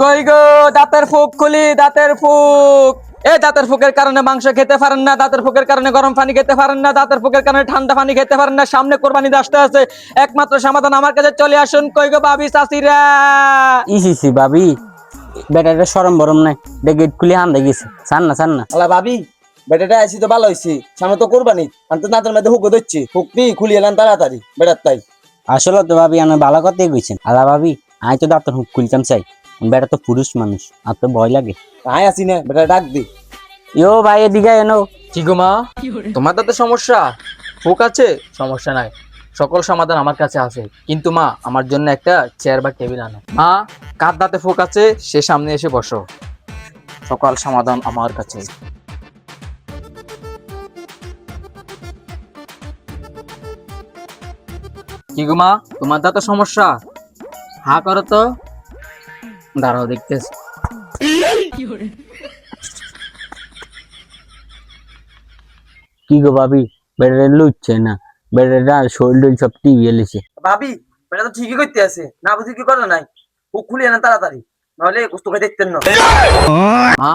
কই গো দাঁতের ফুক খুলি, দাঁতের ফুক। এই দাঁতের ফুকের কারণে মাংস খেতে পারেন না, দাঁতের ফুকের কারণে গরম পানি খেতে পারেন না, দাঁতের ফুকের কারণে ঠান্ডা পানি খেতে পারেন না। সামনে কোরবানি আসতে আছে, একমাত্র সমাধান আমার কাছে চলে আসুন। কই গো ভাবি চাচিরা। ইসি ভাবি বেটাটা সরম বরম নাই, গেট খুলে হান্দা গেছে। ছান না আলা ভাবি বেটাটা আইছি তো ভালো হইছে, সামনে তো কোরবানি আমি দাঁতের মধ্যে হুক ধরছি, হুক নি খুলি এলাম তাড়াতাড়ি বেটার তাই। আসলে তো ভাবি আমি ভালো কথাই কইছেন। আলা ভাবি আমি তো দাঁতের হুক খুলতাম চাই, বেটা তো পুরুষ মানুষ, আর তো ভয় লাগে। আয় আসি না বেটা ডাক দি। ইয়ো ভাই এদিকে এনো। কি গো মা, তোমার দাঁতে সমস্যা? ফুক আছে? সমস্যা নাই, সকল সমাধান আমার কাছে আছে। কিন্তু মা আমার জন্য একটা চেয়ার বা টেবিল আনো। মা কার দাঁতে ফুক আছে সে সামনে এসে বসো, সকল সমাধান আমার কাছে। কি গো মা, তোমার দাঁতে সমস্যা? হা করো তো, দাঁড়াও দেখতেছি। কি গো ভাবি বেটাটা লুচ্ছে না, বেটাটা শরীর সব টিভি এলেছে। ভাবি বেটা তো ঠিকই করতে আছে, না বুঝি কি করে নাই, হুক খুলি এলাম তাড়াতাড়ি, নাহলে কষ্ট করে দেখতেন না। মা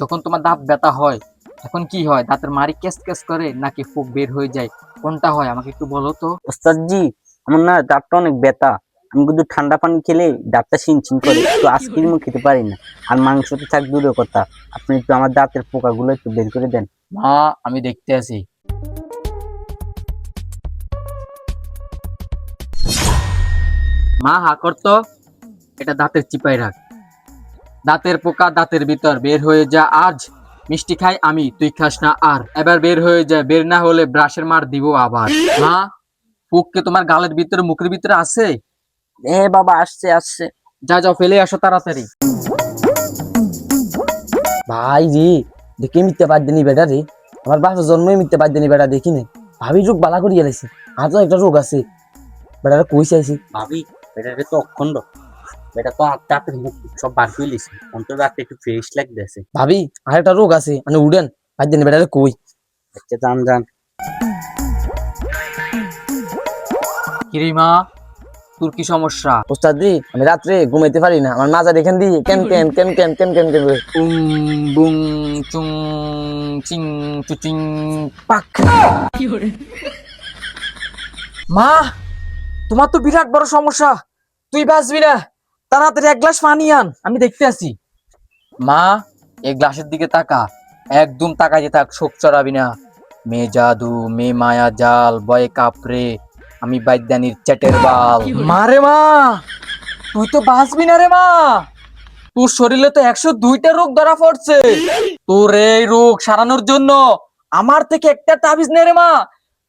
যখন তোমার দাঁত ব্যথা হয় তখন কি হয়? দাঁতের মাড়ি ক্যাস ক্যাস করে নাকি ফুক বের হয়ে যায়? কোনটা হয় আমাকে একটু বলো তো। ওস্তাদ জি আমার না দাঁতটা অনেক ব্যথা, আমি কিন্তু ঠান্ডা পানি খেলে দাঁতটা চিনচিন করে, একটু আইসক্রিমও খেতে পারি না, আর মাংস তো থাক দূরের কথা, আপনি একটু আমার দাঁতের পোকাগুলো একটু বের করে দেন। মা আমি দেখতে আছি। মা হা করতো, এটা দাঁতের চিপাই রাখ। দাঁতের পোকা দাঁতের ভিতর বের হয়ে যা আজ, মিষ্টি খাই আমি তুই খাস না আর। এবার বের হয়ে যায়, বের না হলে ব্রাশের মার দিব আবার। মা ফুককে তোমার গালের ভিতরে মুখের ভিতরে আছে? এ বাবা আসছে আসছে। যা যাও ফেলে আসো তাড়াতাড়ি। ভাই রে দেখে মিথ্যে বাদ দিনি বেটা রে, আমার বাপের জন্মই মিথ্যে বাদ দিনি বেটা, দেখি না ভাবি রোগ বালা করিয়া লাইছে, আর তো একটা রোগ আছে বেটারা কই চাইছি। ভাবি বেটারে তো অখণ্ড, বেটা তো দাঁতের মুখ সব বার করে লিছে, অন্তর দাঁতটা একটু ফ্রেশ লাগতেছে। ভাবি আর একটা রোগ আছে মানে উড়েন বাদ দিনি বেটারে কই। আচ্ছা জান কিরে মা, তোর কি সমস্যা? ওস্তাদ জি আমি রাত্রে ঘুমাইতে পারি না, আমার মাজা এখান দিয়ে কেন কেন কেন কেন কেন কেন কেন করে। বুং চুং চিং চুচিং পাক। মা তোমার তো বিরাট বড় সমস্যা, তুই বাঁচবি না, তাড়াতাড়ি এক গ্লাস পানি আন, আমি দেখতে আছি। মা এই গ্লাসের দিকে তাকা, একদম তাকাইতে থাক, শোক চড়াবি না। মে জাদু মে মায়া জাল বয়ে কাপড়ে, আমি বাইদ্যানির চ্যাটের বাল। মারে মা তুই তো বাঁচবি না রে মা, তোর শরীরে তো 102টা রোগ ধরা পড়ছে। তোর এই রোগ সারানোর জন্য আমার থেকে একটা তাবিজ নে রে মা,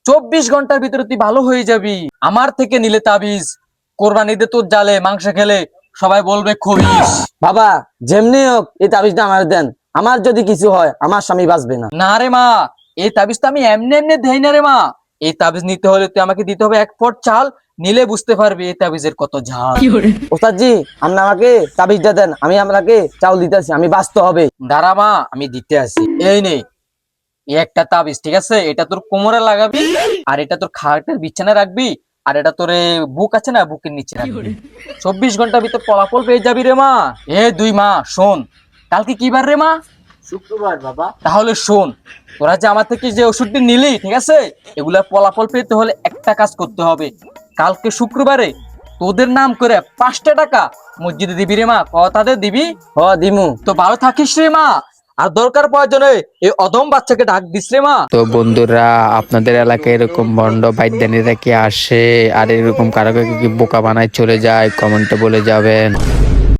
24 ঘন্টার ভিতরে তুই ভালো হয়ে যাবি। আমার থেকে নিলে তাবিজ, কোরবানিতে তোর জালে মাংস খেলে সবাই বলবে খবিস। বাবা যেমনি হোক এই তাবিজটা আমার দেন, আমার যদি কিছু হয় আমার স্বামী বাঁচবে না। না রে মা, এই তাবিজ তো আমি এমনি এমনি দেই না রে মা, এই তাবিজ নিতে হলে তুই আমাকে দিতে হবে 1 পট চাল, নিলে বুঝতে পারবি এই তাবিজের কত ঝাল। ওস্তাদ জি আপনি আমাকে তাবিজটা দেন, আমি আপনাকে চাউল দিতেছি, আমি বাঁচতে হবে। দাঁড়া মা আমি দিতে আসি। এই নে এই একটা তাবিজ, ঠিক আছে? এটা তোর কোমরে লাগাবি, আর এটা তোর খাটের বিছানায় রাখবি, আর এটা তোর বুক আছে না, বুকের নিচে রাখবি। 24 ঘন্টার ভিতর ফলাফল পেয়ে যাবি রে মা। দুই মা শোন, কালকে কি বার রে মা? শুক্রবার বাবা। তাহলে শোন, তোরা যে আমার থেকে যে ওষুধটি নিলি, ঠিক আছে, এগুলা ফলাফল পেতে হলে একটা কাজ করতে হবে। কালকে শুক্রবারে তোদের নাম করে 5টা টাকা মসজিদে দিবি রে মা, কথাদের দিবি? হ দিমু। তো ভালো থাকিস রে মা, আর দরকার প্রয়োজনে এই অধম বাচ্চাকে ডাক দিস রে মা। তো বন্ধুরা, আপনাদের এলাকায় এরকম ভণ্ড ভাইদ্যানীরা কি আসে আর এরকম কারো কাউকে কি বোকা বানায় চলে যায়? কমেন্টে বলে যাবেন।